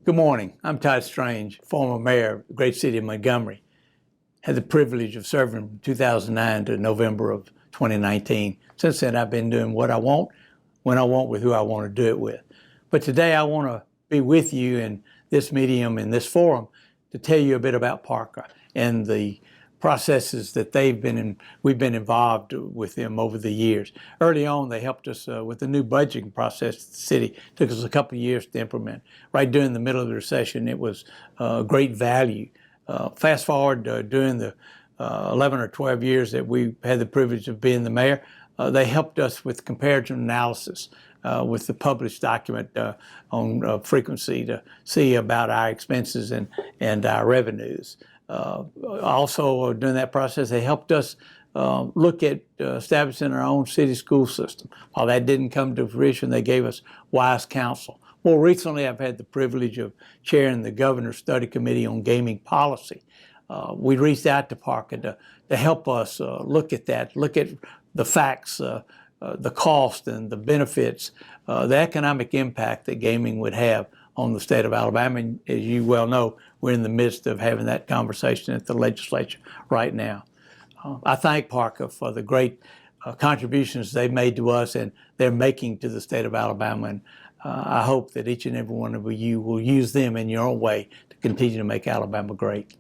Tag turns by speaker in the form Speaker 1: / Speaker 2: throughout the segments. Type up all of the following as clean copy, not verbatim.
Speaker 1: Good morning. I'm Todd Strange, former mayor of the great city of Montgomery. Had the privilege of serving from 2009 to November of 2019. Since then, I've been doing what I want, when I want, with who I want to do it with. But today, I want to be with you in this medium, in this forum, to tell you a bit about PARCA and the processes that we've been involved with them over the years. Early on, they helped us with the new budgeting process the city. It took us a couple of years to implement. Right during the middle of the recession, it was great value. Fast forward during the 11 or 12 years that we had the privilege of being the mayor, they helped us with comparative analysis with the published document on frequency to see about our expenses and our revenues. Also, during that process, they helped us look at establishing our own city school system. While that didn't come to fruition, they gave us wise counsel. More recently, I've had the privilege of chairing the Governor's Study Committee on Gaming Policy. We reached out to PARCA to help us look at that, look at the facts, the cost and the benefits, the economic impact that gaming would have on the state of Alabama. And as you well know, we're in the midst of having that conversation at the legislature right now. I thank PARCA for the great contributions they've made to us and they're making to the state of Alabama. And I hope that each and every one of you will use them in your own way to continue to make Alabama great.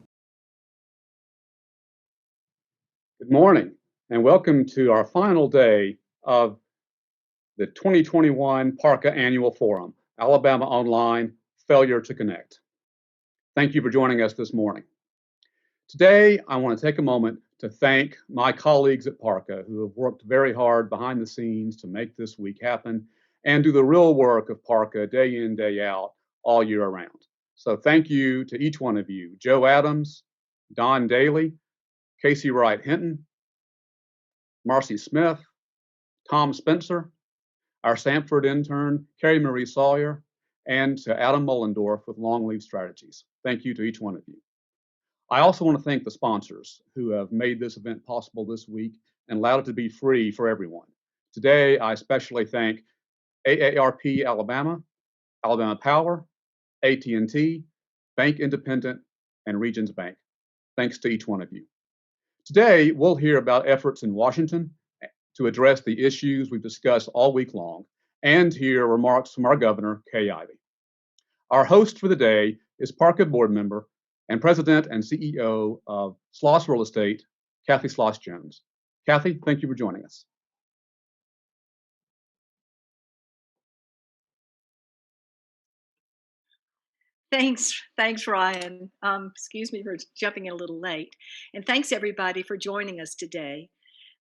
Speaker 2: Good morning and welcome to our final day of the 2021 PARCA Annual Forum, Alabama Online, Failure to Connect. Thank you for joining us this morning. Today, I want to take a moment to thank my colleagues at PARCA who have worked very hard behind the scenes to make this week happen and do the real work of PARCA day in, day out, all year around. So thank you to each one of you, Joe Adams, Don Daly, Casey Wright Hinton, Marcy Smith, Tom Spencer, our Sanford intern, Carrie Marie Sawyer, and to Adam Mullendorf with Longleaf Strategies. Thank you to each one of you. I also want to thank the sponsors who have made this event possible this week and allowed it to be free for everyone. Today, I especially thank AARP Alabama, Alabama Power, AT&T, Bank Independent, and Regions Bank. Thanks to each one of you. Today, we'll hear about efforts in Washington to address the issues we've discussed all week long and hear remarks from our governor, Kay Ivey. Our host for the day is PARCA board member and president and CEO of Sloss Real Estate, Kathy Sloss Jones. Kathy, thank you for joining us.
Speaker 3: Thanks, Ryan. Excuse me for jumping in a little late. And thanks everybody for joining us today.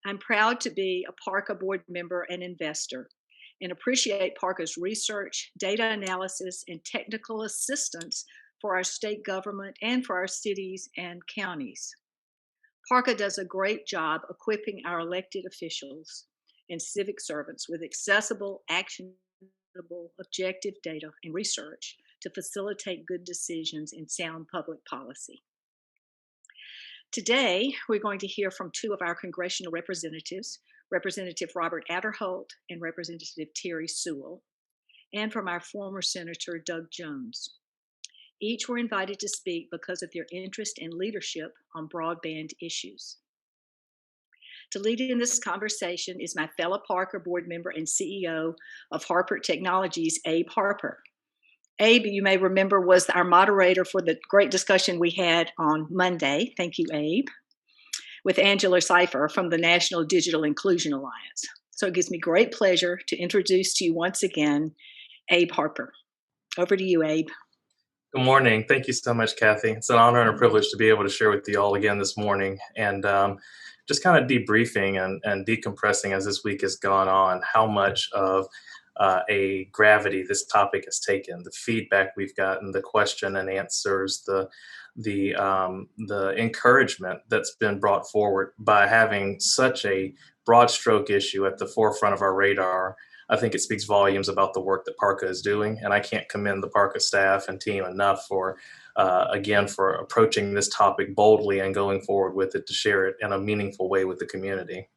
Speaker 3: I'm proud to be a PARCA board member and investor and appreciate PARCA's research, data analysis, and technical assistance for our state government and for our cities and counties. PARCA does a great job equipping our elected officials and civic servants with accessible, actionable, objective data and research to facilitate good decisions and sound public policy. Today, we're going to hear from two of our congressional representatives, Representative Robert Aderholt and Representative Terri Sewell, and from our former Senator Doug Jones. Each were invited to speak because of their interest and leadership on broadband issues. To lead in this conversation is my fellow PARCA board member and CEO of Harper Technologies, Abe Harper. Abe, you may remember, was our moderator for the great discussion we had on Monday. Thank you, Abe, with Angela Seifer from the National Digital Inclusion Alliance. So it gives me great pleasure to introduce to you once again, Abe Harper. Over to you, Abe.
Speaker 4: Good morning. Thank you so much, Kathy. It's an honor and a privilege to be able to share with you all again this morning and just kind of debriefing and decompressing as this week has gone on, how much of a gravity this topic has taken, the feedback we've gotten, the question and answers, the encouragement that's been brought forward by having such a broad stroke issue at the forefront of our radar. I think it speaks volumes about the work that PARCA is doing, and I can't commend the PARCA staff and team enough for, again, for approaching this topic boldly and going forward with it to share it in a meaningful way with the community.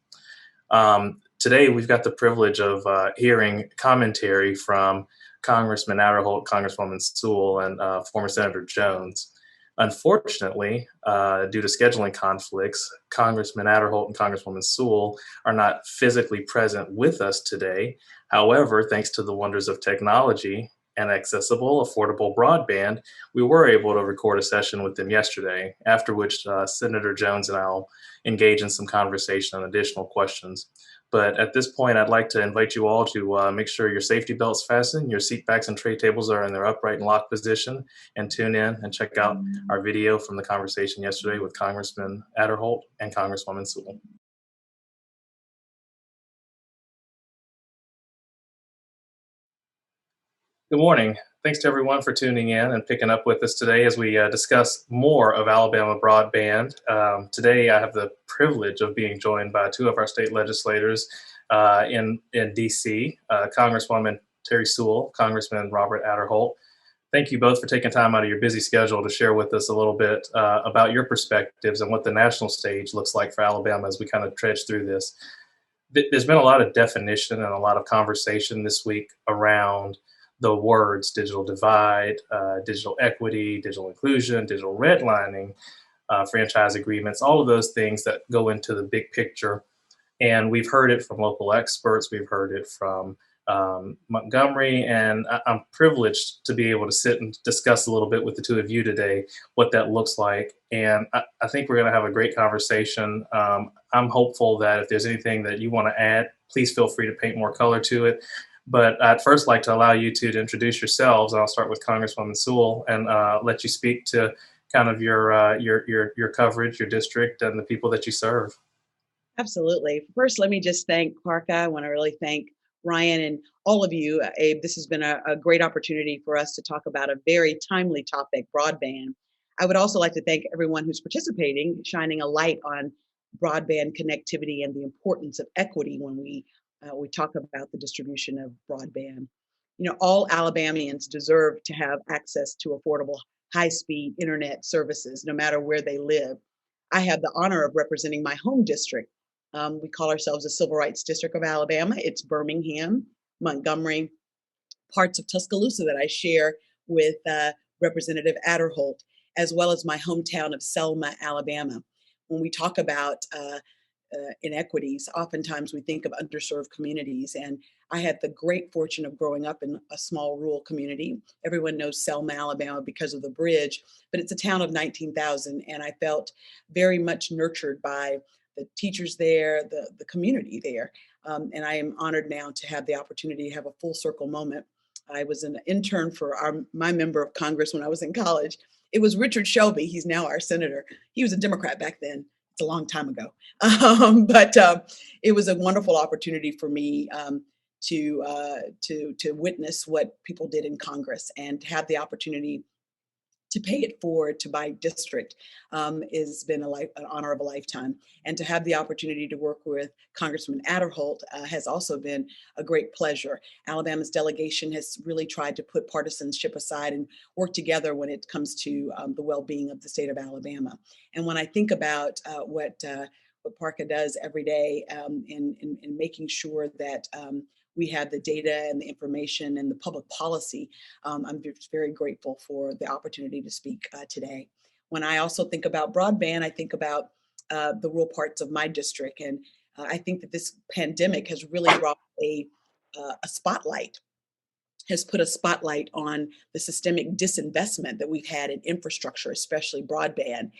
Speaker 4: Today, we've got the privilege of hearing commentary from Congressman Aderholt, Congresswoman Sewell, and former Senator Jones. Unfortunately, due to scheduling conflicts, Congressman Aderholt and Congresswoman Sewell are not physically present with us today. However, thanks to the wonders of technology and accessible, affordable broadband, we were able to record a session with them yesterday, after which Senator Jones and I will engage in some conversation on additional questions. But at this point, I'd like to invite you all to make sure your safety belts fasten, your seat backs and tray tables are in their upright and locked position, and tune in and check out our video from the conversation yesterday with Congressman Aderholt and Congresswoman Sewell. Good morning. Thanks to everyone for tuning in and picking up with us today as we discuss more of Alabama broadband. Today, I have the privilege of being joined by two of our state legislators in D.C., Congresswoman Terri Sewell, Congressman Robert Aderholt. Thank you both for taking time out of your busy schedule to share with us a little bit about your perspectives and what the national stage looks like for Alabama as we kind of trudge through this. There's been a lot of definition and a lot of conversation this week around the words digital divide, digital equity, digital inclusion, digital redlining, franchise agreements, all of those things that go into the big picture. And we've heard it from local experts. We've heard it from Montgomery, and I'm privileged to be able to sit and discuss a little bit with the two of you today what that looks like. And I think we're going to have a great conversation. I'm hopeful that if there's anything that you want to add, please feel free to paint more color to it. But I'd first like to allow you two to introduce yourselves. I'll start with Congresswoman Sewell and let you speak to kind of your coverage, your district, and the people that you serve.
Speaker 5: Absolutely. First, let me just thank PARCA. I want to really thank Ryan and all of you. Abe, this has been a great opportunity for us to talk about a very timely topic, broadband. I would also like to thank everyone who's participating, shining a light on broadband connectivity and the importance of equity when we talk about the distribution of broadband. You know, all Alabamians deserve to have access to affordable, high-speed internet services, no matter where they live. I have the honor of representing my home district. We call ourselves the Civil Rights District of Alabama. It's Birmingham, Montgomery, parts of Tuscaloosa that I share with Representative Aderholt, as well as my hometown of Selma, Alabama. When we talk about inequities, oftentimes we think of underserved communities, and I had the great fortune of growing up in a small rural community. Everyone knows Selma, Alabama because of the bridge, but it's a town of 19,000, and I felt very much nurtured by the teachers there, the community there, and I am honored now to have the opportunity to have a full circle moment. I was an intern for my member of Congress when I was in college. It was Richard Shelby. He's now our senator. He was a Democrat back then. It's a long time ago, but it was a wonderful opportunity for me to witness what people did in Congress, and to have the opportunity to pay it forward to my district has been an honor of a lifetime. And to have the opportunity to work with Congressman Aderholt has also been a great pleasure. Alabama's delegation has really tried to put partisanship aside and work together when it comes to the well-being of the state of Alabama. And when I think about what PARCA does every day in making sure that we have the data and the information and the public policy, I'm just very grateful for the opportunity to speak today. When I also think about broadband, I think about the rural parts of my district. And I think that this pandemic has really brought a spotlight, has put a spotlight on the systemic disinvestment that we've had in infrastructure, especially broadband.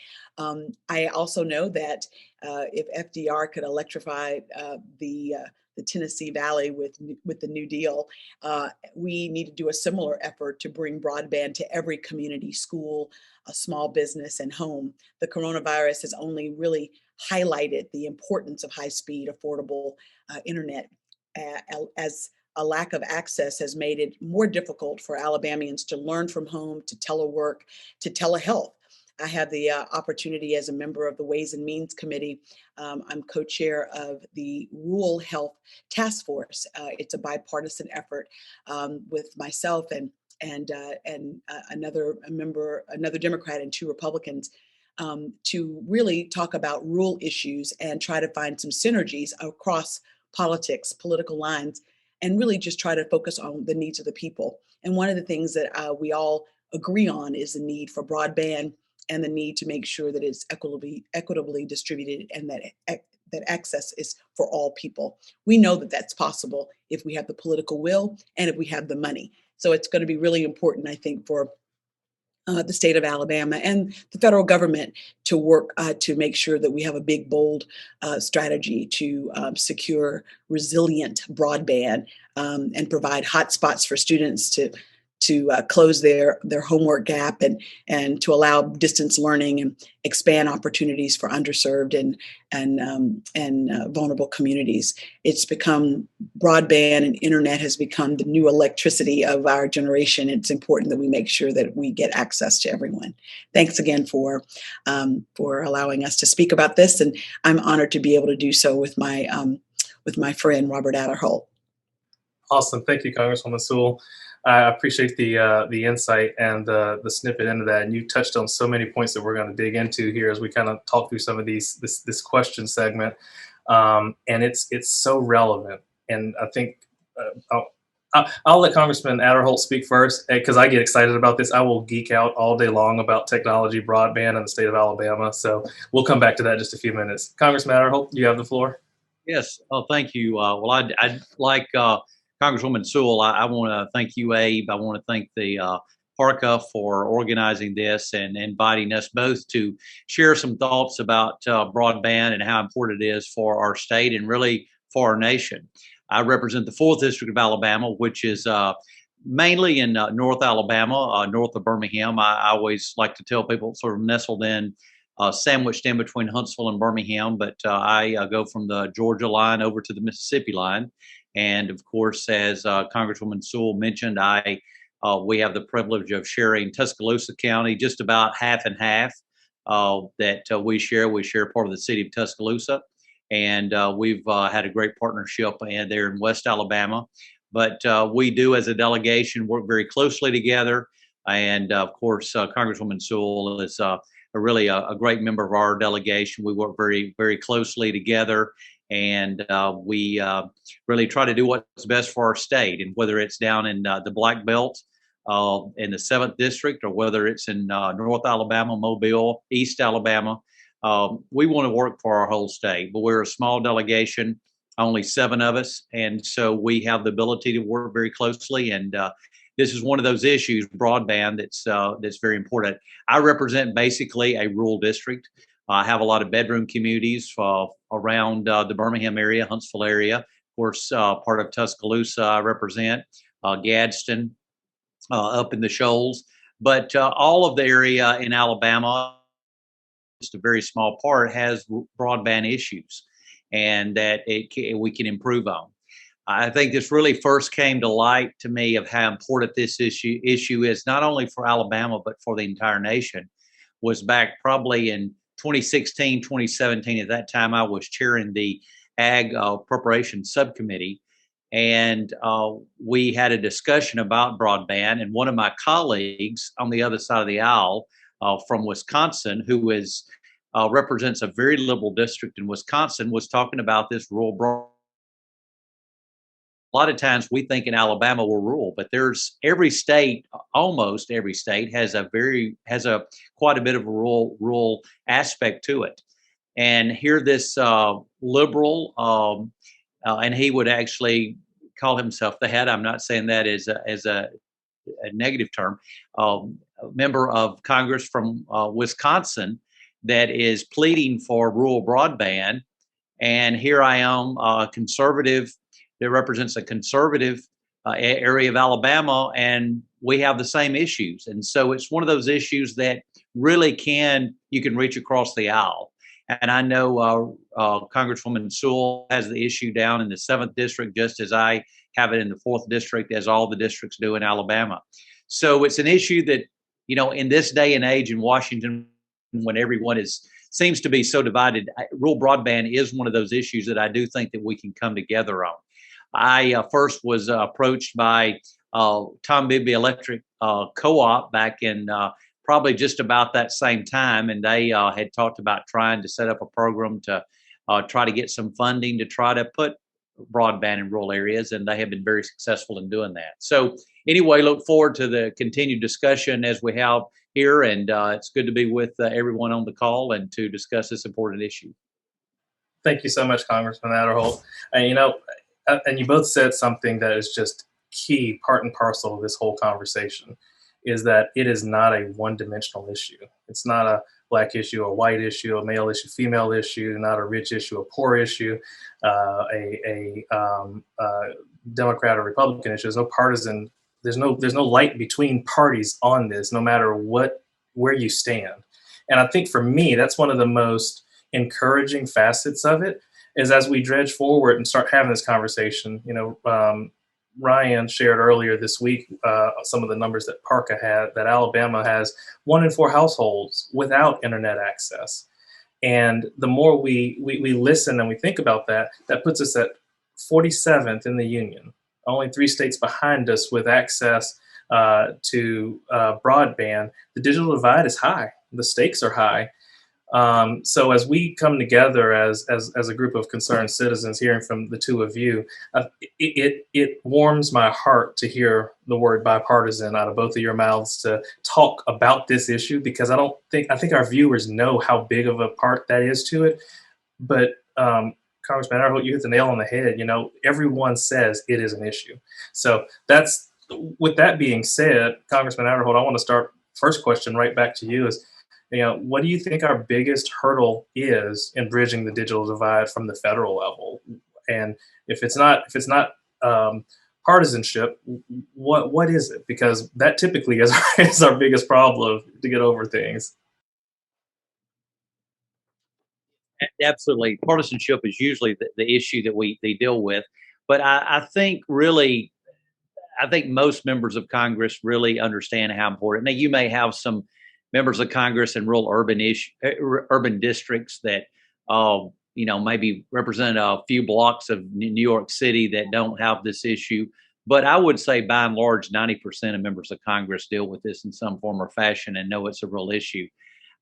Speaker 5: I also know that if FDR could electrify the Tennessee Valley with the New Deal, we need to do a similar effort to bring broadband to every community, school, a small business, and home. The coronavirus has only really highlighted the importance of high-speed, affordable internet, as a lack of access has made it more difficult for Alabamians to learn from home, to telework, to telehealth. I have the opportunity as a member of the Ways and Means Committee. I'm co-chair of the Rural Health Task Force. It's a bipartisan effort with myself and another member, another Democrat, and two Republicans, to really talk about rural issues and try to find some synergies across politics, political lines, and really just try to focus on the needs of the people. And one of the things that we all agree on is the need for broadband and the need to make sure that it's equitably distributed and that access is for all people. We know that that's possible if we have the political will and if we have the money. So it's going to be really important, I think, for the state of Alabama and the federal government to work to make sure that we have a big, bold strategy to secure resilient broadband and provide hotspots for students to close their homework gap and to allow distance learning and expand opportunities for underserved and vulnerable communities. It's become broadband and internet has become the new electricity of our generation. It's important that we make sure that we get access to everyone. Thanks again for allowing us to speak about this, and I'm honored to be able to do so with my friend Robert Aderholt.
Speaker 4: Awesome, thank you, Congresswoman Sewell. I appreciate the insight and the snippet into that. And you touched on so many points that we're going to dig into here as we kind of talk through some of this question segment. And it's so relevant. And I think I'll let Congressman Aderholt speak first because I get excited about this. I will geek out all day long about technology, broadband in the state of Alabama. So we'll come back to that in just a few minutes. Congressman Aderholt, you have the floor.
Speaker 6: Yes. Oh, thank you. Well, I'd like Congresswoman Sewell, I want to thank you, Abe. I want to thank the PARCA for organizing this and inviting us both to share some thoughts about broadband and how important it is for our state and really for our nation. I represent the 4th District of Alabama, which is mainly in North Alabama, north of Birmingham. I always like to tell people sort of nestled in, sandwiched in between Huntsville and Birmingham, but I go from the Georgia line over to the Mississippi line. And of course, as Congresswoman Sewell mentioned, we have the privilege of sharing Tuscaloosa County, just about half and half that we share. We share part of the city of Tuscaloosa, and we've had a great partnership there in West Alabama. But we do, as a delegation, work very closely together. And of course, Congresswoman Sewell is really a great member of our delegation. We work very, very closely together. And we really try to do what's best for our state. And whether it's down in the Black Belt in the 7th District, or whether it's in North Alabama, Mobile, East Alabama, we want to work for our whole state. But we're a small delegation, only 7 of us. And so we have the ability to work very closely. And this is one of those issues, broadband, that's very important. I represent basically a rural district. I have a lot of bedroom communities around the Birmingham area, Huntsville area. Of course, part of Tuscaloosa I represent, Gadsden, up in the Shoals. But all of the area in Alabama, just a very small part, has broadband issues, and that we can improve on. I think this really first came to light to me of how important this issue is, not only for Alabama, but for the entire nation, was back probably in 2016, 2017. At that time, I was chairing the Ag Preparation Subcommittee, and we had a discussion about broadband. And one of my colleagues on the other side of the aisle from Wisconsin, who represents a very liberal district in Wisconsin, was talking about this rural broadband. A lot of times we think in Alabama we're rural, but there's almost every state has quite a bit of a rural aspect to it. And here this liberal, and he would actually call himself the head. I'm not saying that as a negative term. Member of Congress from Wisconsin that is pleading for rural broadband, and here I am, a conservative that represents a conservative area of Alabama, and we have the same issues. And so it's one of those issues that really you can reach across the aisle. And I know Congresswoman Sewell has the issue down in the 7th District, just as I have it in the 4th District, as all the districts do in Alabama. So it's an issue that, in this day and age in Washington, when everyone seems to be so divided, rural broadband is one of those issues that I do think that we can come together on. I first was approached by Tom Bigby Electric Co-op back in probably just about that same time, and they had talked about trying to set up a program to try to get some funding to try to put broadband in rural areas, and they have been very successful in doing that. So anyway, look forward to the continued discussion as we have here, and it's good to be with everyone on the call and to discuss this important issue.
Speaker 4: Thank you so much, Congressman Aderholt. And and you both said something that is just key, part and parcel of this whole conversation, is that it is not a one-dimensional issue. It's not a Black issue, a white issue, a male issue, female issue, not a rich issue, a poor issue, a Democrat or Republican issue. There's no partisan. There's no light between parties on this, no matter where you stand. And I think for me, that's one of the most encouraging facets of it, is as we dredge forward and start having this conversation. Ryan shared earlier this week some of the numbers that PARCA had, that Alabama has 1 in 4 households without internet access. And the more we listen and we think about that, that puts us at 47th in the union, only 3 states behind us with access to broadband. The digital divide is high. The stakes are high. So as we come together as a group of concerned citizens, hearing from the two of you, it warms my heart to hear the word bipartisan out of both of your mouths to talk about this issue, because I think our viewers know how big of a part that is to it. But Congressman Aderholt, you hit the nail on the head. Everyone says it is an issue. So with that being said, Congressman Aderholt, I want to start first question right back to you is, what do you think our biggest hurdle is in bridging the digital divide from the federal level? And if it's not partisanship, what is it? Because that typically is our biggest problem to get over things.
Speaker 6: Absolutely. Partisanship is usually the issue that they deal with. But I think most members of Congress really understand how important. Now, you may have some members of Congress in rural urban districts that, maybe represent a few blocks of New York City that don't have this issue. But I would say by and large, 90% of members of Congress deal with this in some form or fashion and know it's a real issue.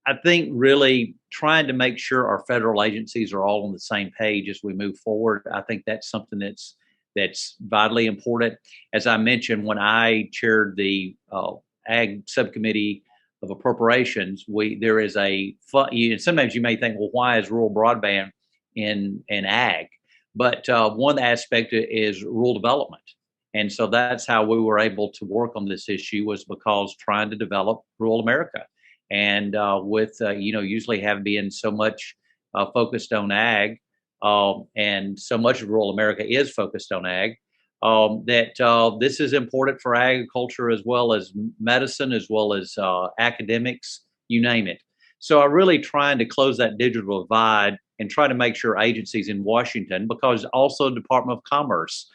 Speaker 6: I think really trying to make sure our federal agencies are all on the same page as we move forward. I think that's something that's vitally important. As I mentioned, when I chaired the Ag Subcommittee of Appropriations, there is sometimes you may think, well, why is rural broadband in ag? But one aspect is rural development. And so that's how we were able to work on this issue, was because trying to develop rural America. And usually have been so much focused on ag, and so much of rural America is focused on ag, that this is important for agriculture as well as medicine, as well as academics, you name it. So I'm really trying to close that digital divide and try to make sure agencies in Washington, because also the Department of Commerce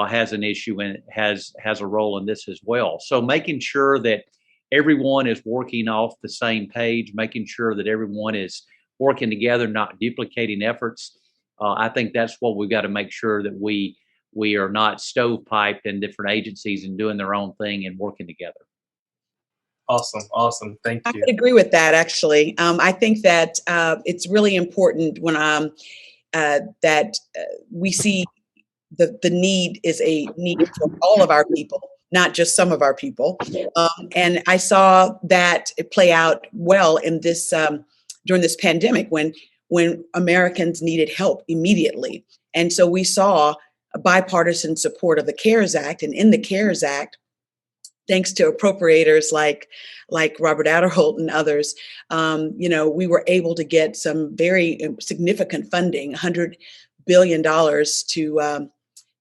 Speaker 6: has an issue and has a role in this as well. So making sure that everyone is working off the same page, making sure that everyone is working together, not duplicating efforts. I think that's what we've got to make sure, that we are not stovepiped in different agencies and doing their own thing and working together.
Speaker 4: Awesome. Thank you.
Speaker 5: I would agree with that, actually. I think that it's really important when that we see the need is a need for all of our people, not just some of our people. And I saw that it play out well in this during this pandemic when Americans needed help immediately. And so we saw a bipartisan support of the CARES Act. And in the CARES Act, thanks to appropriators like Robert Aderholt and others, we were able to get some very significant funding, $100 billion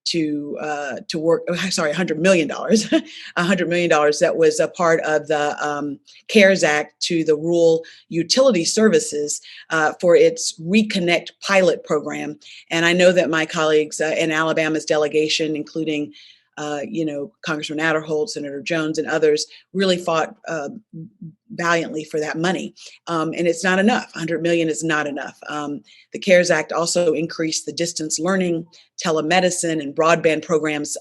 Speaker 5: to work. Sorry, $100 million, $100 million that was a part of the CARES Act to the Rural Utility Services for its Reconnect pilot program. And I know that my colleagues in Alabama's delegation, including Congressman Aderholt, Senator Jones, and others, really fought valiantly for that money. And it's not enough. $100 million is not enough. The CARES Act also increased the distance learning, telemedicine, and broadband programs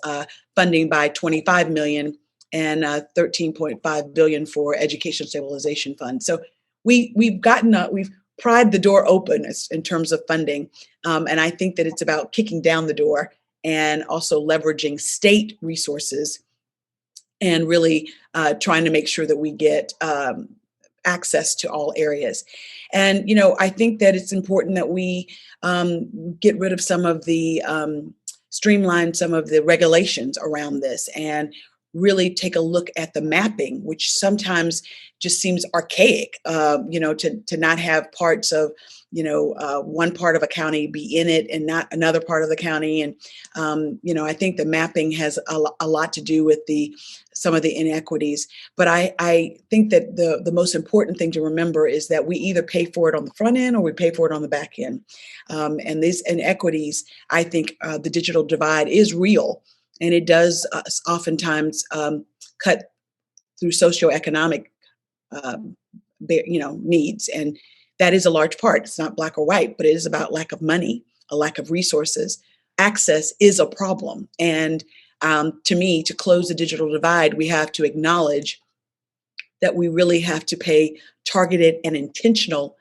Speaker 5: funding by $25 million and $13.5 billion for Education Stabilization Fund. So we've pried the door open in terms of funding. And I think that it's about kicking down the door and also leveraging state resources and really trying to make sure that we get access to all areas. And, I think that it's important that we get rid of some of the, streamline some of the regulations around this and really take a look at the mapping, which sometimes just seems archaic, to not have parts of, one part of a county be in it and not another part of the county. And, I think the mapping has a lot to do with some of the inequities. But I think that the most important thing to remember is that we either pay for it on the front end or we pay for it on the back end. And these inequities, I think the digital divide is real. And it does oftentimes cut through socioeconomic, needs. And that is a large part. It's not black or white, but it is about lack of money, a lack of resources. Access is a problem. And to me, to close the digital divide, we have to acknowledge that we really have to pay targeted and intentional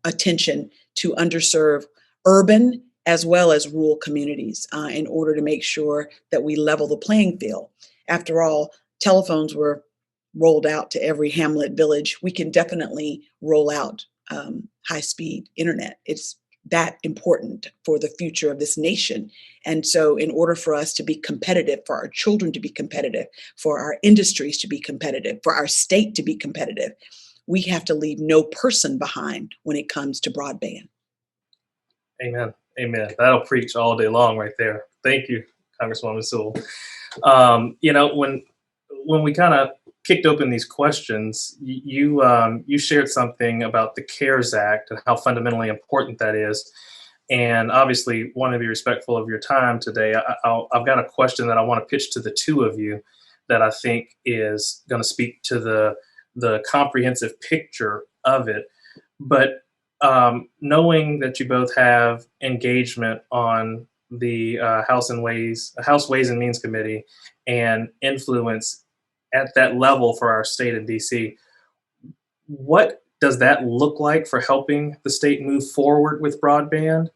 Speaker 5: attention to underserved urban as well as rural communities in order to make sure that we level the playing field. After all, telephones were rolled out to every hamlet, village. We can definitely roll out high-speed internet. It's that important for the future of this nation. And so in order for us to be competitive, for our children to be competitive, for our industries to be competitive, for our state to be competitive, we have to leave no person behind when it comes to broadband.
Speaker 4: Amen. Amen. That'll preach all day long right there. Thank you, Congresswoman Sewell. When we kind of kicked open these questions, you shared something about the CARES Act and how fundamentally important that is. And obviously, want to be respectful of your time today. I've got a question that I want to pitch to the two of you that I think is going to speak to the comprehensive picture of it. But knowing that you both have engagement on the House Ways and Means Committee and influence at that level for our state in DC, what does that look like for helping the state move forward with broadband?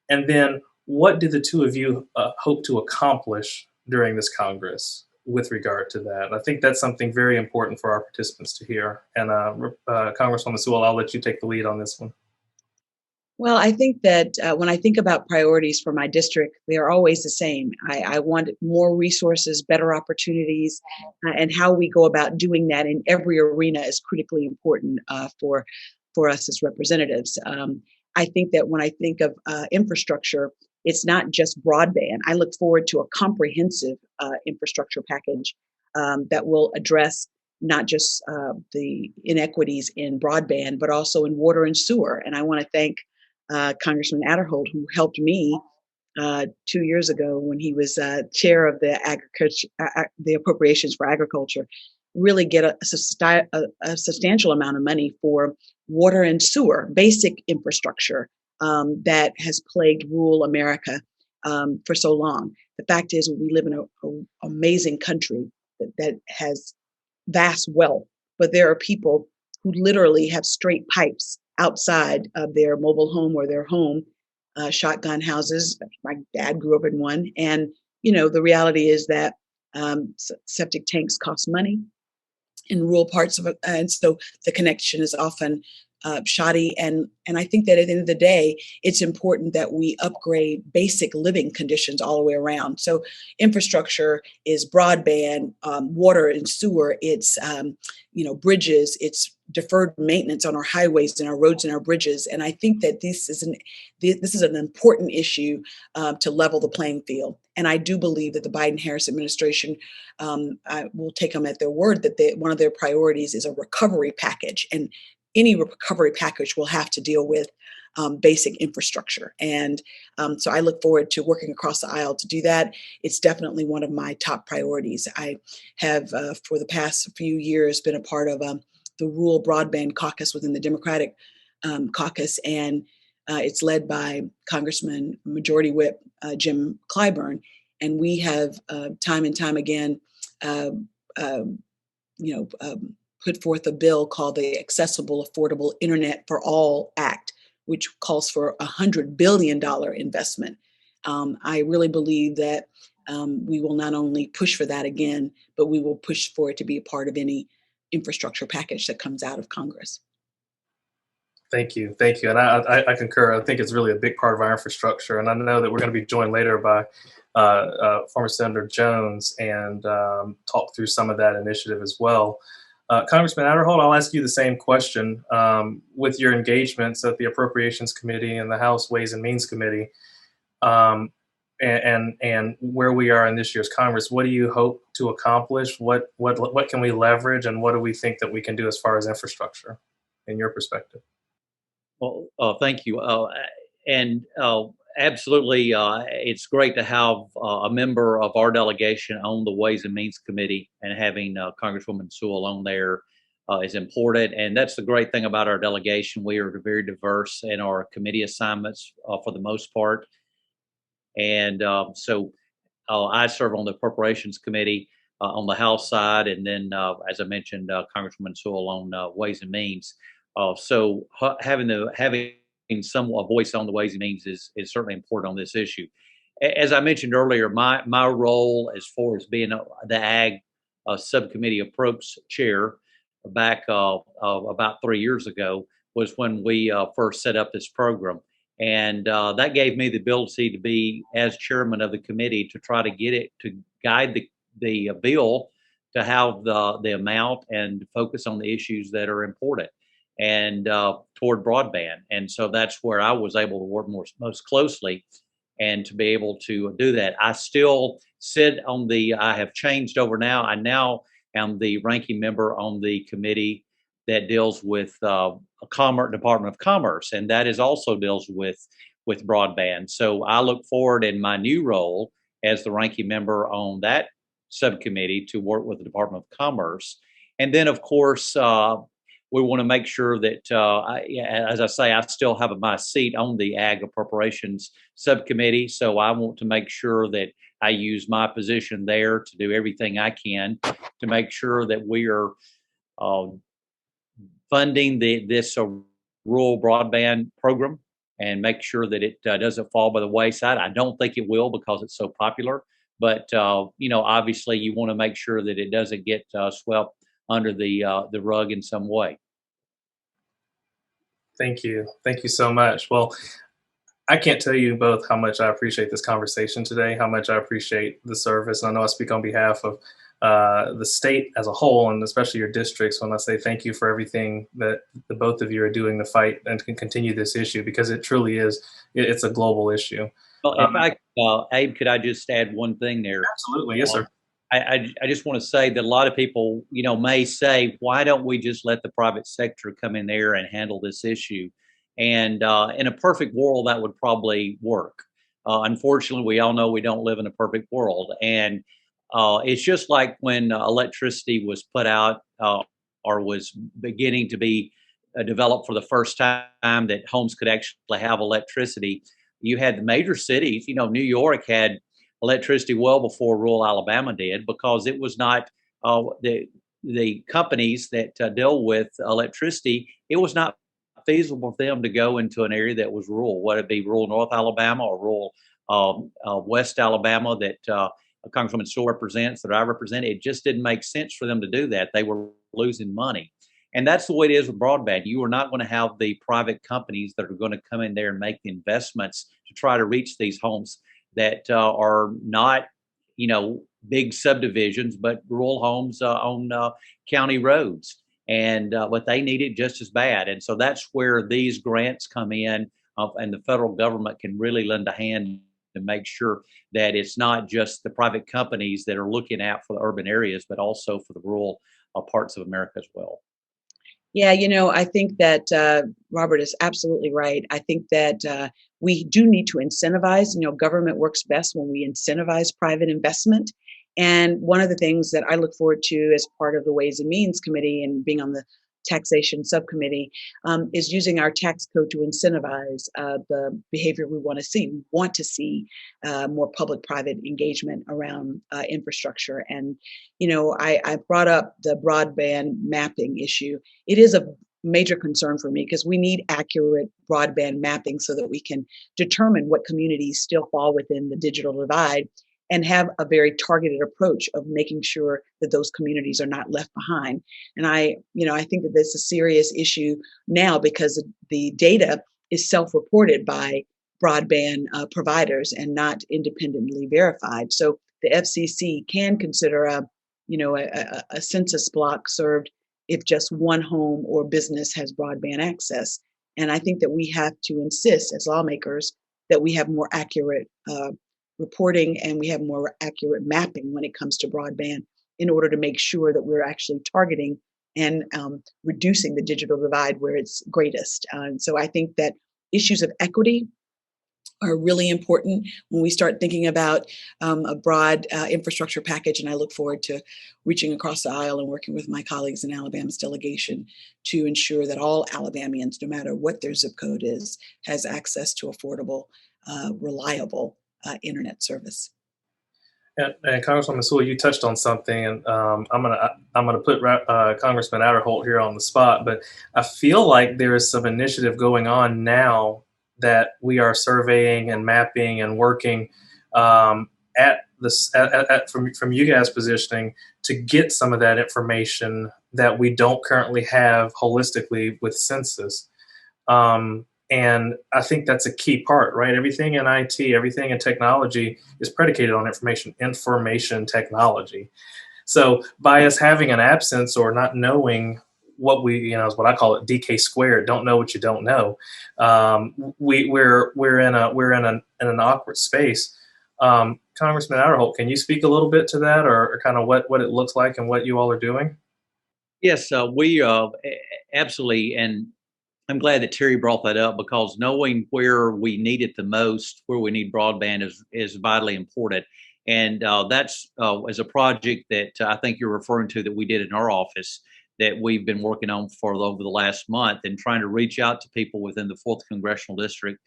Speaker 4: And then what do the two of you hope to accomplish during this Congress with regard to that? I think that's something very important for our participants to hear. And Congresswoman Sewell, I'll let you take the lead on this one.
Speaker 5: Well, I think that when I think about priorities for my district, they are always the same. I want more resources, better opportunities, and how we go about doing that in every arena is critically important for us as representatives. I think that when I think of infrastructure, it's not just broadband. I look forward to a comprehensive infrastructure package that will address not just the inequities in broadband, but also in water and sewer. And I want to thank Congressman Aderholt, who helped me 2 years ago when he was chair of the Appropriations for Agriculture, really get a substantial amount of money for water and sewer, basic infrastructure that has plagued rural America for so long. The fact is, we live in an amazing country that has vast wealth, but there are people who literally have straight pipes outside of their mobile home or their home, shotgun houses. My dad grew up in one. And, the reality is that septic tanks cost money in rural parts of it. And so the connection is often shoddy. And I think that at the end of the day, it's important that we upgrade basic living conditions all the way around. So infrastructure is broadband, water and sewer, it's, bridges, it's deferred maintenance on our highways and our roads and our bridges. And I think that this is an important issue to level the playing field. And I do believe that the Biden-Harris administration will take them at their word that one of their priorities is a recovery package. And any recovery package will have to deal with basic infrastructure. And so I look forward to working across the aisle to do that. It's definitely one of my top priorities. I have, for the past few years, been a part of the Rural Broadband Caucus within the Democratic Caucus, and it's led by Congressman Majority Whip Jim Clyburn. And we have time and time again, put forth a bill called the Accessible Affordable Internet for All Act, which calls for $100 billion investment I really believe that we will not only push for that again, but we will push for it to be a part of any infrastructure package that comes out of Congress.
Speaker 4: Thank you, and I concur. I think it's really a big part of our infrastructure, and I know that we're going to be joined later by former Senator Jones and talk through some of that initiative as well. Congressman Aderhold, I'll ask you the same question. With your engagements at the Appropriations Committee and the House Ways and Means Committee, and where we are in this year's Congress, what do you hope to accomplish? What can we leverage, and what do we think that we can do as far as infrastructure, in your perspective?
Speaker 6: Well, thank you. Absolutely, it's great to have a member of our delegation on the Ways and Means Committee, and having Congresswoman Sewell on there is important. And that's the great thing about our delegation. We are very diverse in our committee assignments for the most part. And so I serve on the Appropriations Committee on the House side, and then, as I mentioned, Congresswoman Sewell on Ways and Means. So having some voice on the Ways and Means is certainly important on this issue. As I mentioned earlier, my role as far as being the Ag Subcommittee Approach Chair back about 3 years ago was when we first set up this program. And that gave me the ability to be, as chairman of the committee, to try to get it to guide the bill to have the amount and focus on the issues that are important and toward broadband. And so that's where I was able to work most closely and to be able to do that. I still sit on I have changed over now. I now am the ranking member on the committee that deals with Department of Commerce, and that is also deals with broadband. So I look forward in my new role as the ranking member on that subcommittee to work with the Department of Commerce. And then, of course, we want to make sure that, as I say, I still have my seat on the Ag Appropriations Subcommittee. So I want to make sure that I use my position there to do everything I can to make sure that we are funding this rural broadband program and make sure that it doesn't fall by the wayside. I don't think it will, because it's so popular. But obviously, you want to make sure that it doesn't get swept under the rug in some way.
Speaker 4: Thank you so much. Well, I can't tell you both how much I appreciate this conversation today, how much I appreciate the service. And I know I speak on behalf of the state as a whole, and especially your districts, when I say thank you for everything that the both of you are doing to fight and can continue this issue, because it truly is, it's a global issue.
Speaker 6: Well, Abe, could I just add one thing there?
Speaker 4: Absolutely, yes, sir.
Speaker 6: I just want to say that a lot of people, may say, why don't we just let the private sector come in there and handle this issue? And in a perfect world, that would probably work. Unfortunately, we all know we don't live in a perfect world. And it's just like when electricity was put out or was beginning to be developed for the first time, that homes could actually have electricity. You had the major cities, New York had electricity well before rural Alabama did, because it was not the companies that deal with electricity. It was not feasible for them to go into an area that was rural, whether it be rural North Alabama or rural West Alabama that Congresswoman Sewell represents, that I represent. It just didn't make sense for them to do that. They were losing money. And that's the way it is with broadband. You are not going to have the private companies that are going to come in there and make the investments to try to reach these homes that are not, big subdivisions, but rural homes on county roads. And but they need it just as bad. And so that's where these grants come in, and the federal government can really lend a hand to make sure that it's not just the private companies that are looking out for the urban areas, but also for the rural parts of America as well.
Speaker 5: Yeah, I think that Robert is absolutely right. I think that we do need to incentivize. Government works best when we incentivize private investment. And one of the things that I look forward to as part of the Ways and Means Committee and being on the Taxation Subcommittee is using our tax code to incentivize the behavior we want to see. We want to see more public-private engagement around infrastructure. And, I brought up the broadband mapping issue. It is a major concern for me, because we need accurate broadband mapping so that we can determine what communities still fall within the digital divide and have a very targeted approach of making sure that those communities are not left behind. And I think that that's a serious issue now because the data is self-reported by broadband providers and not independently verified. So the FCC can consider a census block served if just one home or business has broadband access. And I think that we have to insist as lawmakers that we have more accurate reporting and we have more accurate mapping when it comes to broadband in order to make sure that we're actually targeting and reducing the digital divide where it's greatest. And so I think that issues of equity are really important when we start thinking about a broad infrastructure package. And I look forward to reaching across the aisle and working with my colleagues in Alabama's delegation to ensure that all Alabamians, no matter what their zip code is, has access to affordable, reliable internet service.
Speaker 4: And Congresswoman Sewell, you touched on something, and I'm gonna put Congressman Aderholt here on the spot, but I feel like there is some initiative going on now that we are surveying and mapping and working from you guys positioning to get some of that information that we don't currently have holistically with census. And I think that's a key part, right? Everything in IT, everything in technology is predicated on information technology. So by us having an absence or not knowing what we, is what I call it DK squared, don't know what you don't know. We're in an awkward space. Congressman Aderholt, can you speak a little bit to that or kind of what it looks like and what you all are doing?
Speaker 6: Yes, we absolutely. And I'm glad that Terri brought that up because knowing where we need it the most, where we need broadband is vitally important. And that's as a project that I think you're referring to that we did in our office that we've been working on for over the last month and trying to reach out to people within the 4th Congressional District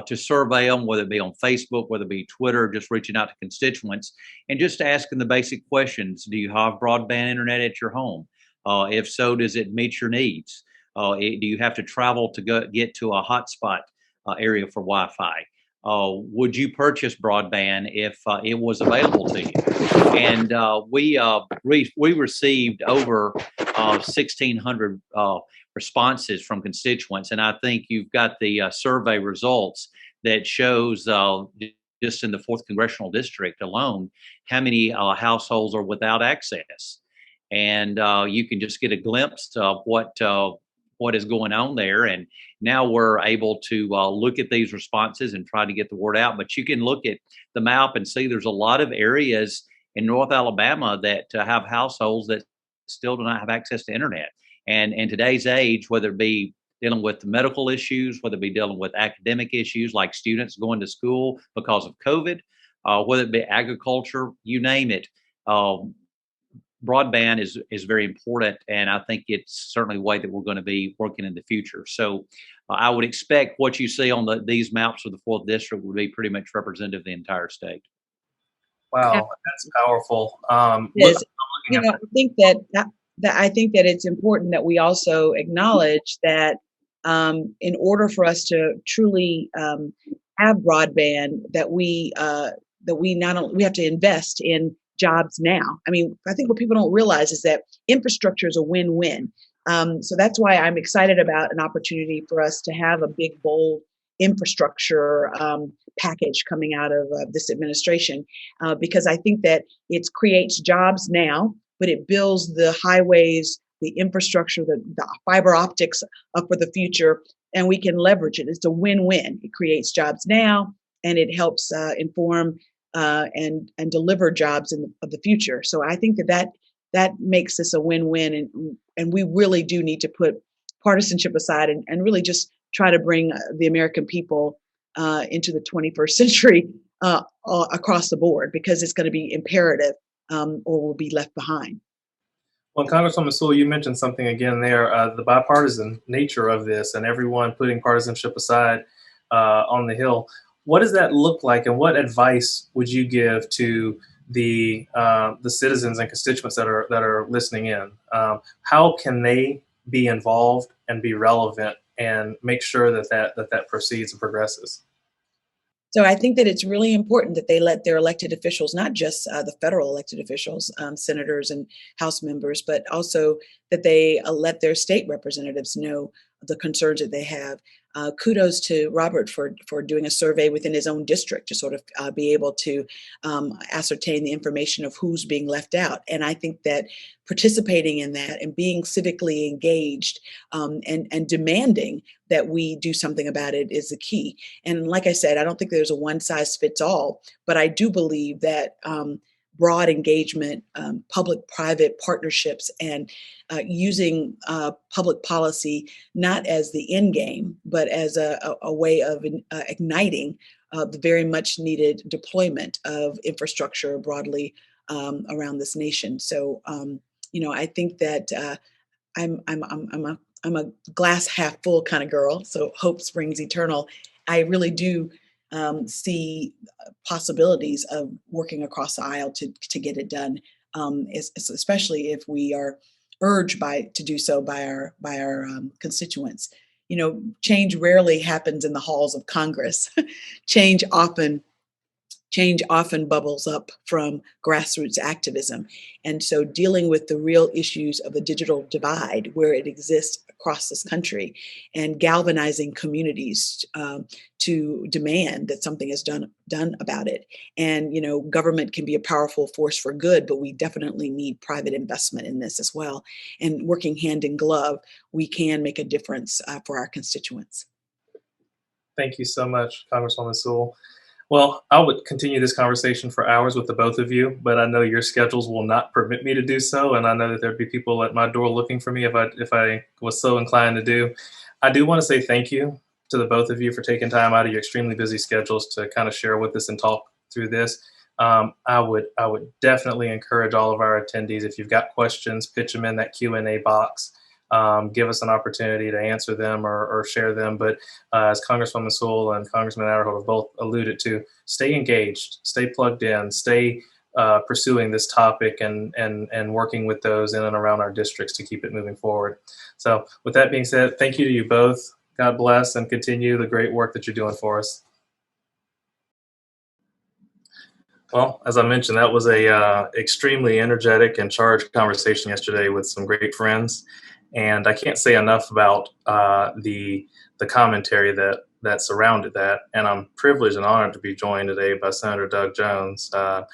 Speaker 6: to survey them, whether it be on Facebook, whether it be Twitter, just reaching out to constituents and just asking the basic questions. Do you have broadband internet at your home? If so, does it meet your needs? Do you have to travel to get to a hotspot area for Wi-Fi? Would you purchase broadband if it was available to you? And we received over 1,600 responses from constituents, and I think you've got the survey results that shows just in the 4th Congressional District alone how many households are without access, and you can just get a glimpse of what is going on there. And now we're able to look at these responses and try to get the word out. But you can look at the map and see there's a lot of areas in North Alabama that have households that still do not have access to internet. And in today's age, whether it be dealing with the medical issues, whether it be dealing with academic issues like students going to school because of COVID, whether it be agriculture, you name it, broadband is very important, and I think it's certainly the way that we're going to be working in the future. So I would expect what you see on these maps of the 4th District would be pretty much representative of the entire state.
Speaker 4: Wow, that's powerful.
Speaker 5: Yes, I think that I think that it's important that we also acknowledge that in order for us to truly have broadband, that we not only we have to invest in jobs now. I mean, I think what people don't realize is that infrastructure is a win-win. So that's why I'm excited about an opportunity for us to have a big, bold infrastructure package coming out of this administration, because I think that it creates jobs now, but it builds the highways, the infrastructure, the fiber optics for the future, and we can leverage it. It's a win-win. It creates jobs now, and it helps inform and deliver jobs of the future. So I think that makes this a win-win, and we really do need to put partisanship aside and really just try to bring the American people into the 21st century across the board, because it's going to be imperative or we'll be left behind.
Speaker 4: Well, Congresswoman Sewell, you mentioned something again there, the bipartisan nature of this and everyone putting partisanship aside on the Hill. What does that look like, and what advice would you give to the citizens and constituents that are listening in? How can they be involved and be relevant and make sure that proceeds and progresses?
Speaker 5: So I think that it's really important that they let their elected officials, not just the federal elected officials, senators and House members, but also that they let their state representatives know the concerns that they have. Kudos to Robert for doing a survey within his own district to sort of be able to ascertain the information of who's being left out. And I think that participating in that and being civically engaged and demanding that we do something about it is the key. And like I said, I don't think there's a one size fits all, but I do believe that broad engagement, public-private partnerships, and using public policy not as the end game, but as a way of igniting the very much needed deployment of infrastructure broadly around this nation. So, I think that I'm a glass half full kind of girl. So hope springs eternal. I really do see possibilities of working across the aisle to get it done, especially if we are urged to do so by our constituents. Change rarely happens in the halls of Congress. Change often bubbles up from grassroots activism. And so dealing with the real issues of the digital divide where it exists across this country and galvanizing communities to demand that something is done about it. And, government can be a powerful force for good, but we definitely need private investment in this as well. And working hand in glove, we can make a difference for our constituents.
Speaker 4: Thank you so much, Congresswoman Sewell. Well, I would continue this conversation for hours with the both of you, but I know your schedules will not permit me to do so, and I know that there'd be people at my door looking for me if I was so inclined to do. I do want to say thank you to the both of you for taking time out of your extremely busy schedules to kind of share with us and talk through this. I would definitely encourage all of our attendees, if you've got questions, pitch them in that Q&A box. Give us an opportunity to answer them or share them. But as Congresswoman Sewell and Congressman Aderhold have both alluded to, stay engaged, stay plugged in, stay pursuing this topic and working with those in and around our districts to keep it moving forward. So with that being said, thank you to you both. God bless and continue the great work that you're doing for us. Well, as I mentioned, that was a extremely energetic and charged conversation yesterday with some great friends. And I can't say enough about the commentary that surrounded that. And I'm privileged and honored to be joined today by Senator Doug Jones. I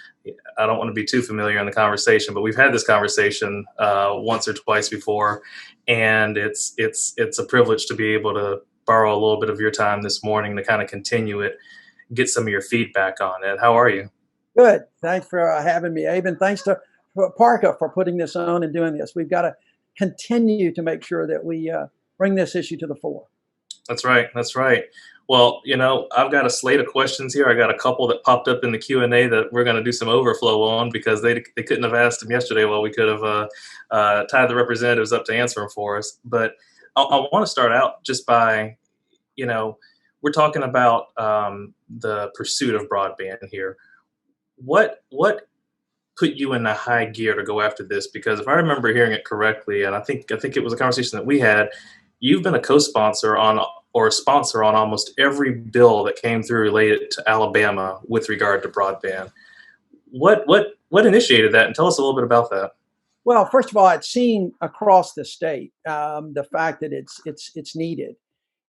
Speaker 4: don't want to be too familiar in the conversation, but we've had this conversation once or twice before, and it's a privilege to be able to borrow a little bit of your time this morning to kind of continue it, get some of your feedback on it. How are you?
Speaker 7: Good. Thanks for having me, Abe, and thanks to PARCA for putting this on and doing this. We've got to continue to make sure that we bring this issue to the fore.
Speaker 4: That's right. That's right. Well, I've got a slate of questions here. I got a couple that popped up in the Q&A that we're going to do some overflow on because they couldn't have asked them yesterday. Well, we could have tied the representatives up to answer them for us. But I want to start out just by, we're talking about the pursuit of broadband here. What put you in a high gear to go after this? Because if I remember hearing it correctly, and I think it was a conversation that we had, you've been a co-sponsor on or a sponsor on almost every bill that came through related to Alabama with regard to broadband. What initiated that? And tell us a little bit about that.
Speaker 7: Well, first of all, I'd seen across the state the fact that it's needed.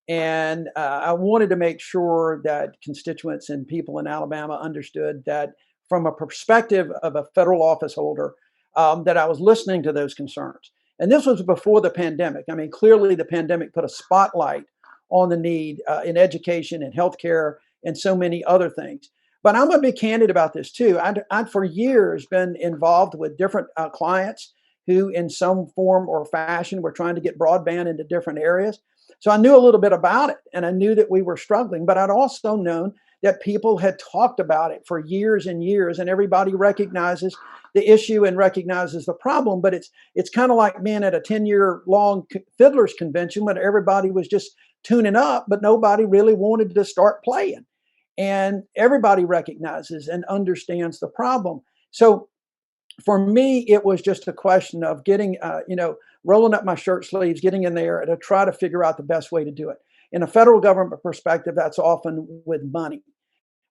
Speaker 7: And I wanted to make sure that constituents and people in Alabama understood that from a perspective of a federal office holder, that I was listening to those concerns. And this was before the pandemic. I mean, clearly the pandemic put a spotlight on the need in education and healthcare and so many other things. But I'm going to be candid about this too. I'd for years been involved with different clients who in some form or fashion were trying to get broadband into different areas. So I knew a little bit about it and I knew that we were struggling, but I'd also known that people had talked about it for years and years, and everybody recognizes the issue and recognizes the problem. But it's kind of like being at a 10-year-long fiddlers convention when everybody was just tuning up, but nobody really wanted to start playing. And everybody recognizes and understands the problem. So for me, it was just a question of getting, rolling up my shirt sleeves, getting in there to try to figure out the best way to do it. In a federal government perspective, that's often with money.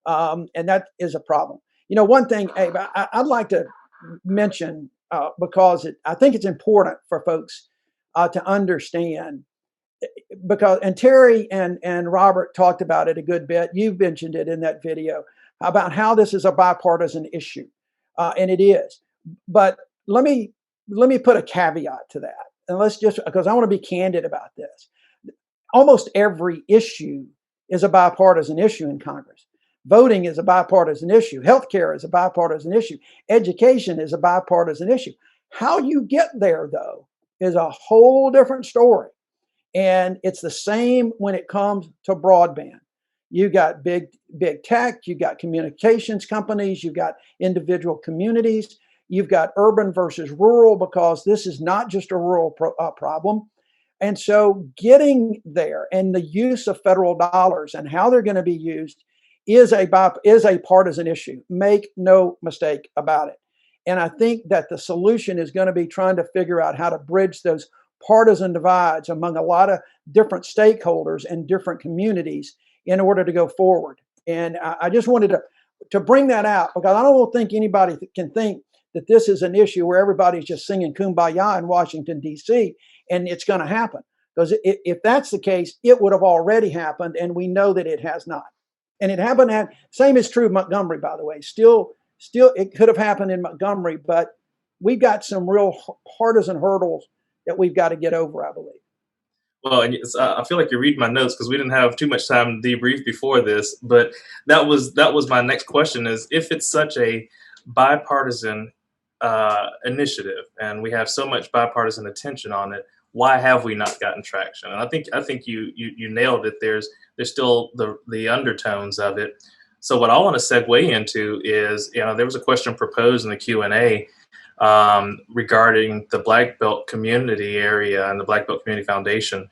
Speaker 7: And that is a problem. One thing, Abe, I'd like to mention, because I think it's important for folks to understand, and Terri and Robert talked about it a good bit. You mentioned it in that video about how this is a bipartisan issue, and it is. But let me put a caveat to that, and because I want to be candid about this. Almost every issue is a bipartisan issue in Congress. Voting is a bipartisan issue. Healthcare is a bipartisan issue. Education is a bipartisan issue. How you get there, though, is a whole different story. And it's the same when it comes to broadband. You got big tech, you got communications companies, you've got individual communities, you've got urban versus rural, because this is not just a rural problem. And so getting there and the use of federal dollars and how they're going to be used is a partisan issue. Make no mistake about it. And I think that the solution is going to be trying to figure out how to bridge those partisan divides among a lot of different stakeholders and different communities in order to go forward. And I just wanted to bring that out, because I don't think anybody can think that this is an issue where everybody's just singing Kumbaya in Washington, D.C., and it's going to happen. Because if that's the case, it would have already happened, and we know that it has not. And it happened same is true of Montgomery, by the way. Still, it could have happened in Montgomery, but we've got some real partisan hurdles that we've got to get over, I believe.
Speaker 4: Well, and I feel like you're reading my notes because we didn't have too much time to debrief before this. But that was my next question: is if it's such a bipartisan initiative and we have so much bipartisan attention on it, why have we not gotten traction? And I think you nailed it. There's still the undertones of it. So what I want to segue into is, there was a question proposed in the Q&A regarding the Black Belt community area and the Black Belt Community Foundation.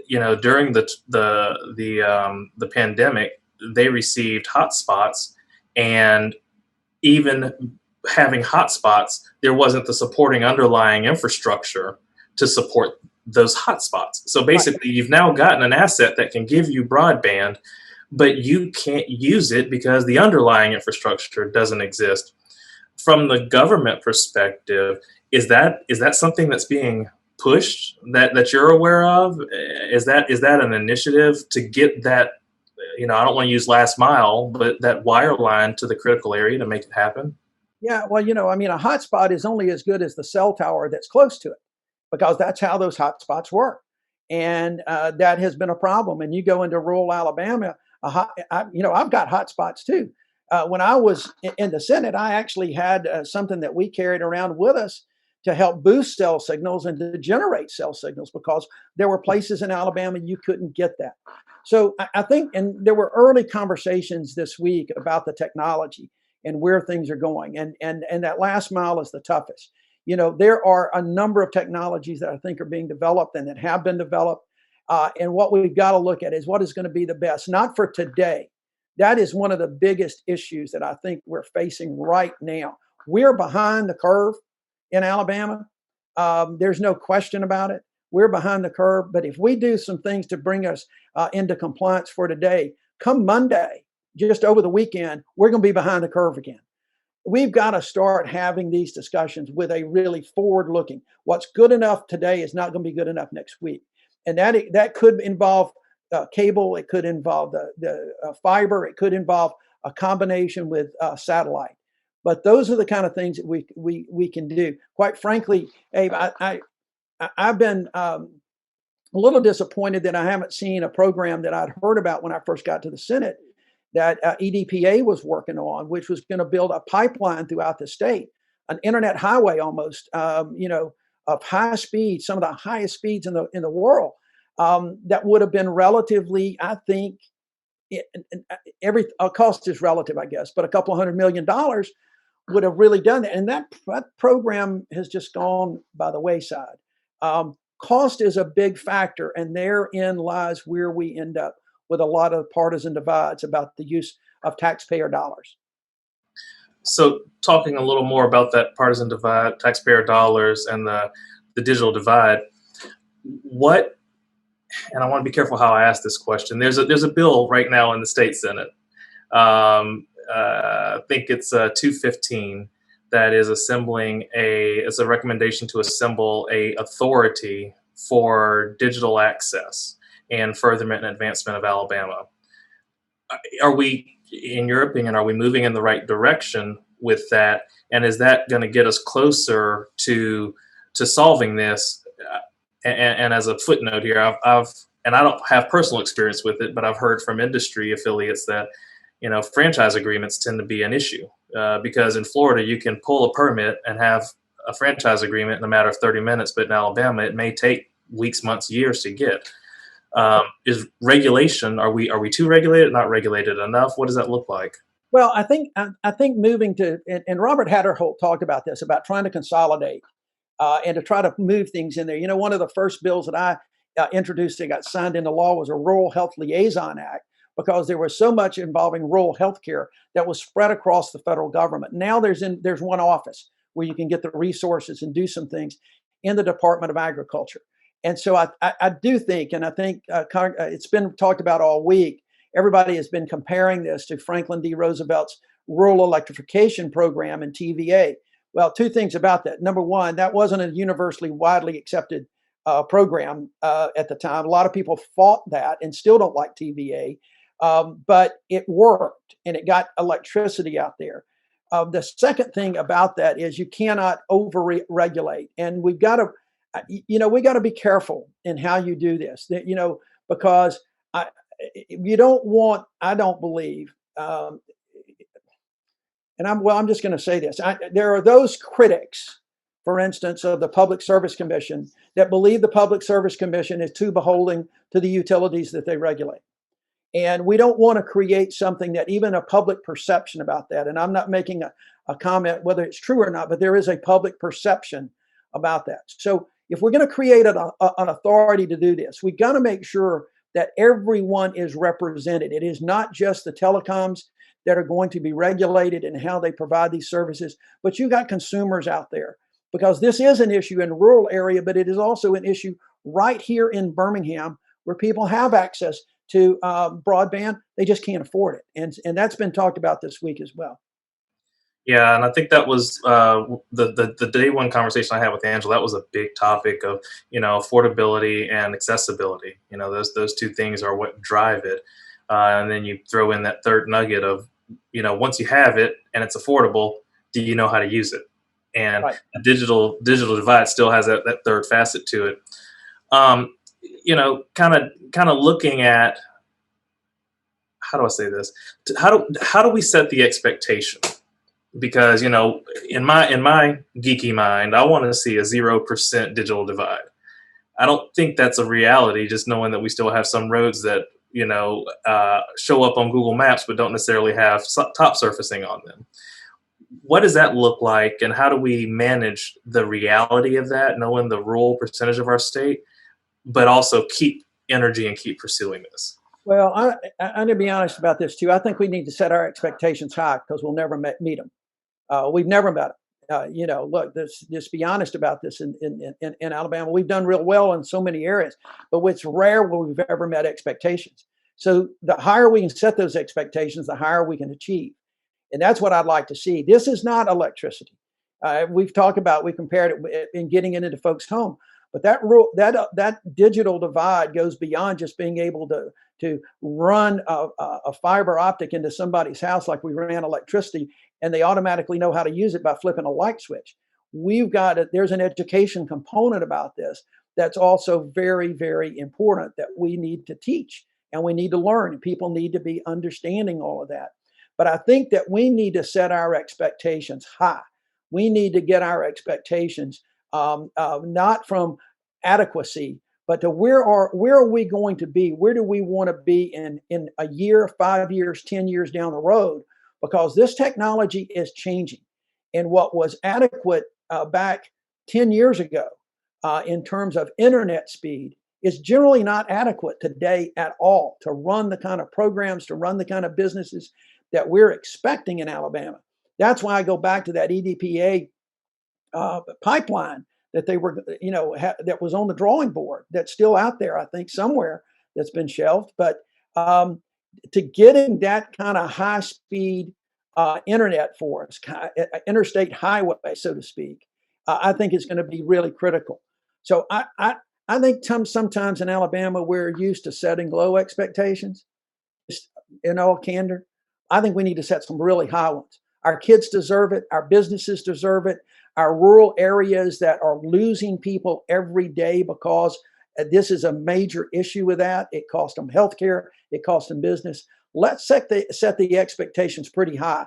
Speaker 4: During the pandemic, they received hotspots, and even having hotspots, there wasn't the supporting underlying infrastructure to support those hotspots. So basically, you've now gotten an asset that can give you broadband, but you can't use it because the underlying infrastructure doesn't exist. From the government perspective, is that something that's being pushed that you're aware of? Is that an initiative to get that, I don't want to use last mile, but that wire line to the critical area to make it happen?
Speaker 7: Yeah, well, a hotspot is only as good as the cell tower that's close to it, because that's how those hotspots work. And that has been a problem. And you go into rural Alabama, I've got hotspots too. When I was in the Senate, I actually had something that we carried around with us to help boost cell signals and to generate cell signals, because there were places in Alabama you couldn't get that. So I think, and there were early conversations this week about the technology and where things are going. And that last mile is the toughest. There are a number of technologies that I think are being developed and that have been developed. And what we've got to look at is what is going to be the best, not for today. That is one of the biggest issues that I think we're facing right now. We're behind the curve in Alabama. There's no question about it. We're behind the curve. But if we do some things to bring us into compliance for today, come Monday, just over the weekend, we're going to be behind the curve again. We've got to start having these discussions with a really forward-looking. What's good enough today is not going to be good enough next week. And that could involve cable, it could involve the fiber, it could involve a combination with satellite. But those are the kind of things that we can do. Quite frankly, Abe, I've been a little disappointed that I haven't seen a program that I'd heard about when I first got to the Senate that EDPA was working on, which was going to build a pipeline throughout the state, an internet highway almost, of high speed, some of the highest speeds in the world. That would have been relatively, I think, every cost is relative, I guess, but a couple $100 million would have really done that. And that program has just gone by the wayside. Cost is a big factor, and therein lies where we end up with a lot of partisan divides about the use of taxpayer dollars.
Speaker 4: So talking a little more about that partisan divide, taxpayer dollars, and the digital divide, what, and I want to be careful how I ask this question. There's a bill right now in the state Senate. I think it's 215 that is it's a recommendation to assemble a authority for digital access and furtherment and advancement of Alabama. Are we, in your opinion, are we moving in the right direction with that? And is that going to get us closer to solving this? And as a footnote here, and I don't have personal experience with it, but I've heard from industry affiliates that, franchise agreements tend to be an issue because in Florida, you can pull a permit and have a franchise agreement in a matter of 30 minutes, but in Alabama, it may take weeks, months, years to get. Is regulation, are we too regulated, not regulated enough? What does that look like?
Speaker 7: Well, I think moving to, and Robert Aderholt talked about this, about trying to consolidate and to try to move things in there. One of the first bills that I introduced that got signed into law was a Rural Health Liaison Act, because there was so much involving rural health care that was spread across the federal government. Now there's one office where you can get the resources and do some things in the Department of Agriculture. And so I do think, and I think it's been talked about all week, everybody has been comparing this to Franklin D. Roosevelt's rural electrification program and TVA. Well, two things about that. Number one, that wasn't a universally widely accepted program at the time. A lot of people fought that and still don't like TVA, but it worked and it got electricity out there. The second thing about that is you cannot over-regulate, and we've got to, we got to be careful in how you do this. Because I don't believe, and I'm just going to say this. There are those critics, for instance, of the Public Service Commission that believe the Public Service Commission is too beholden to the utilities that they regulate. And we don't want to create something that even a public perception about that. And I'm not making a comment whether it's true or not, but there is a public perception about that. So if we're going to create an authority to do this, we got to make sure that everyone is represented. It is not just the telecoms that are going to be regulated and how they provide these services, but you got consumers out there, because this is an issue in a rural area, but it is also an issue right here in Birmingham where people have access to broadband. They just can't afford it. And that's been talked about this week as well.
Speaker 4: Yeah, and I think that was the day one conversation I had with Angela. That was a big topic of, affordability and accessibility. Those two things are what drive it. And then you throw in that third nugget of, once you have it and it's affordable, do you know how to use it? And right. The digital divide still has that third facet to it. Kind of looking at, how do I say this? How do we set the expectation? Because, in my geeky mind, I want to see a 0% digital divide. I don't think that's a reality, just knowing that we still have some roads that, show up on Google Maps, but don't necessarily have top surfacing on them. What does that look like, and how do we manage the reality of that, knowing the rural percentage of our state, but also keep energy and keep pursuing this?
Speaker 7: Well, I'm going to be honest about this too. I think we need to set our expectations high, because we'll never meet them. We've never met them. Look, just be honest about this. In Alabama, we've done real well in so many areas, but it's rare when we've ever met expectations. So the higher we can set those expectations, the higher we can achieve. And that's what I'd like to see. This is not electricity. We compared it in getting it into folks' home. But that digital divide goes beyond just being able to run a fiber optic into somebody's house like we ran electricity, and they automatically know how to use it by flipping a light switch. There's an education component about this that's also very, very important, that we need to teach and we need to learn. People need to be understanding all of that. But I think that we need to set our expectations high. We need to get our expectations not from adequacy, but to where are we going to be? Where do we want to be in a year, 5 years, 10 years down the road? Because this technology is changing. And what was adequate back 10 years ago in terms of internet speed is generally not adequate today at all to run the kind of programs, to run the kind of businesses that we're expecting in Alabama. That's why I go back to that EDPA pipeline that they were, that was on the drawing board, that's still out there, I think, somewhere, that's been shelved. But to getting that kind of high speed internet for us, interstate highway, so to speak, I think is going to be really critical. So I think sometimes in Alabama, we're used to setting low expectations. In all candor, I think we need to set some really high ones. Our kids deserve it. Our businesses deserve it. Our rural areas that are losing people every day because this is a major issue with that. It costs them healthcare. It costs them business. Let's set the expectations pretty high,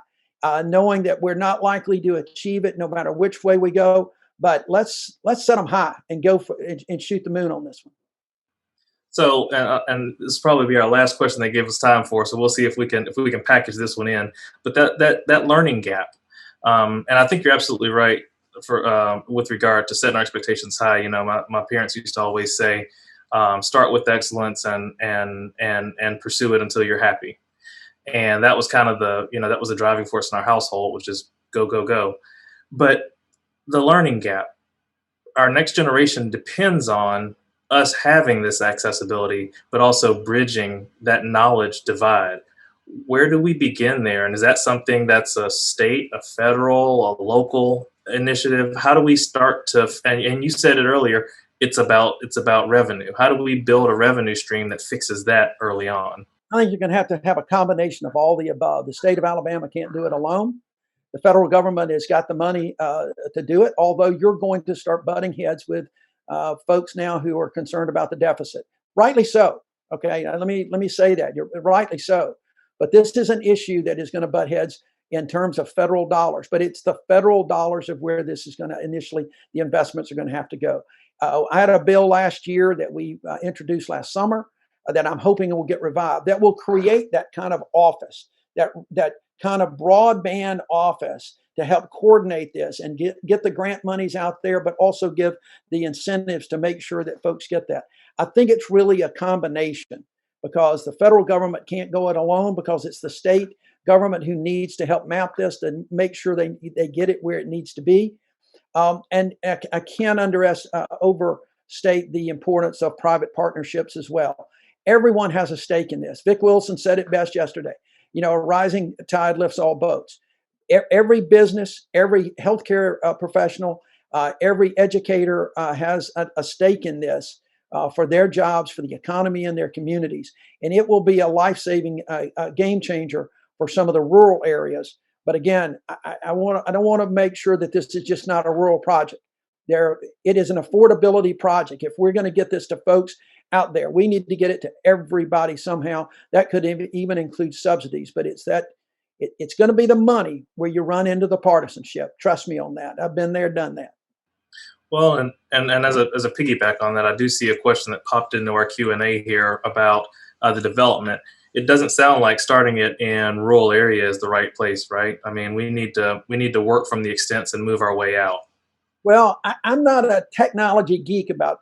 Speaker 7: knowing that we're not likely to achieve it no matter which way we go. But let's set them high and go for and shoot the moon on this one.
Speaker 4: So, and this will probably be our last question they gave us time for. So we'll see if we can package this one in. But that learning gap, and I think you're absolutely right for with regard to setting our expectations high. You know, my parents used to always say, start with excellence and pursue it until you're happy. And that was kind of that was the driving force in our household, which is go, go, go. But the learning gap, our next generation depends on us having this accessibility, but also bridging that knowledge divide. Where do we begin there? And is that something that's a state, a federal, a local initiative? How do we start to, and you said it earlier, it's about revenue. How do we build a revenue stream that fixes that early on?
Speaker 7: I think you're going to have a combination of all the above. The state of Alabama can't do it alone. The federal government has got the money to do it, although you're going to start butting heads with folks now who are concerned about the deficit. Rightly so. Okay, let me say that. You're rightly so. But this is an issue that is going to butt heads in terms of federal dollars. But it's the federal dollars of where this is going to initially, the investments are going to have to go. I had a bill last year that we introduced last summer that I'm hoping will get revived, that will create that kind of office, that kind of broadband office to help coordinate this and get the grant monies out there, but also give the incentives to make sure that folks get that. I think it's really a combination, because the federal government can't go it alone, because it's the state government who needs to help map this to make sure they get it where it needs to be. And I can't overstate the importance of private partnerships as well. Everyone has a stake in this. Vic Wilson said it best yesterday. You know, a rising tide lifts all boats. Every business, every healthcare professional, every educator has a stake in this for their jobs, for the economy in their communities. And it will be a life-saving game changer for some of the rural areas. But again, I don't want to make sure that this is just not a rural project. It is an affordability project. If we're going to get this to folks out there, we need to get it to everybody somehow. That could even include subsidies, but it's going to be the money where you run into the partisanship. Trust me on that. I've been there, done that.
Speaker 4: Well, and as a piggyback on that, I do see a question that popped into our Q&A here about the development. It doesn't sound like starting it in rural areas is the right place, right? I mean, we need to work from the extents and move our way out.
Speaker 7: Well, I'm not a technology geek about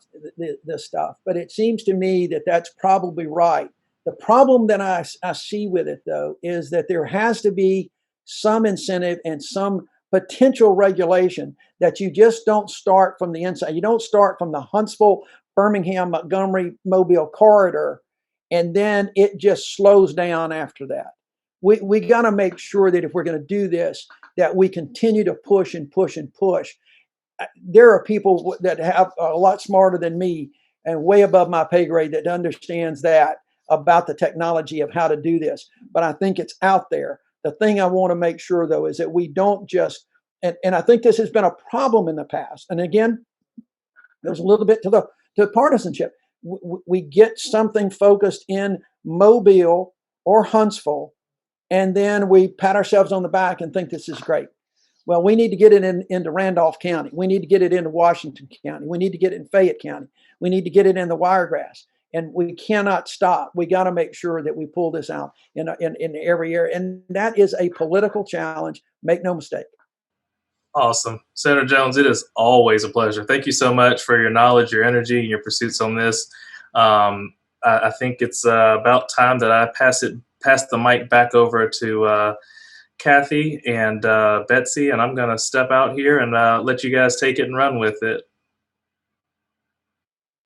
Speaker 7: this stuff, but it seems to me that that's probably right. The problem that I see with it, though, is that there has to be some incentive and some potential regulation that you just don't start from the inside. You don't start from the Huntsville, Birmingham, Montgomery, Mobile corridor, and then it just slows down after that. We got to make sure that if we're going to do this, that we continue to push and push and push. There are people that have a lot smarter than me and way above my pay grade that understands that about the technology of how to do this. But I think it's out there. The thing I want to make sure, though, is that we don't just, and I think this has been a problem in the past. And again, there's a little bit to the partisanship. We get something focused in Mobile or Huntsville, and then we pat ourselves on the back and think this is great. Well, we need to get it into Randolph County. We need to get it into Washington County. We need to get it in Fayette County. We need to get it in the Wiregrass. And we cannot stop. We got to make sure that we pull this out in every area. And that is a political challenge. Make no mistake.
Speaker 4: Awesome. Senator Jones, it is always a pleasure. Thank you so much for your knowledge, your energy, and your pursuits on this. I think it's about time that I pass the mic back over to Kathy and Betsy, and I'm going to step out here and let you guys take it and run with it.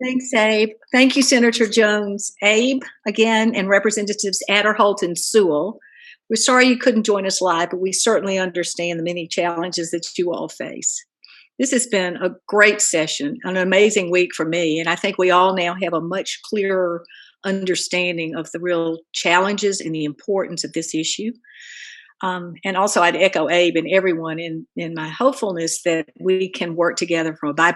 Speaker 3: Thanks, Abe. Thank you, Senator Jones. Abe, again, and Representatives Aderholt and Sewell. We're sorry you couldn't join us live, but we certainly understand the many challenges that you all face. This has been a great session, an amazing week for me, and I think we all now have a much clearer understanding of the real challenges and the importance of this issue. And also, I'd echo Abe and everyone in my hopefulness that we can work together from a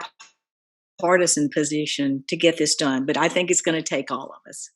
Speaker 3: bipartisan position to get this done. But I think it's going to take all of us.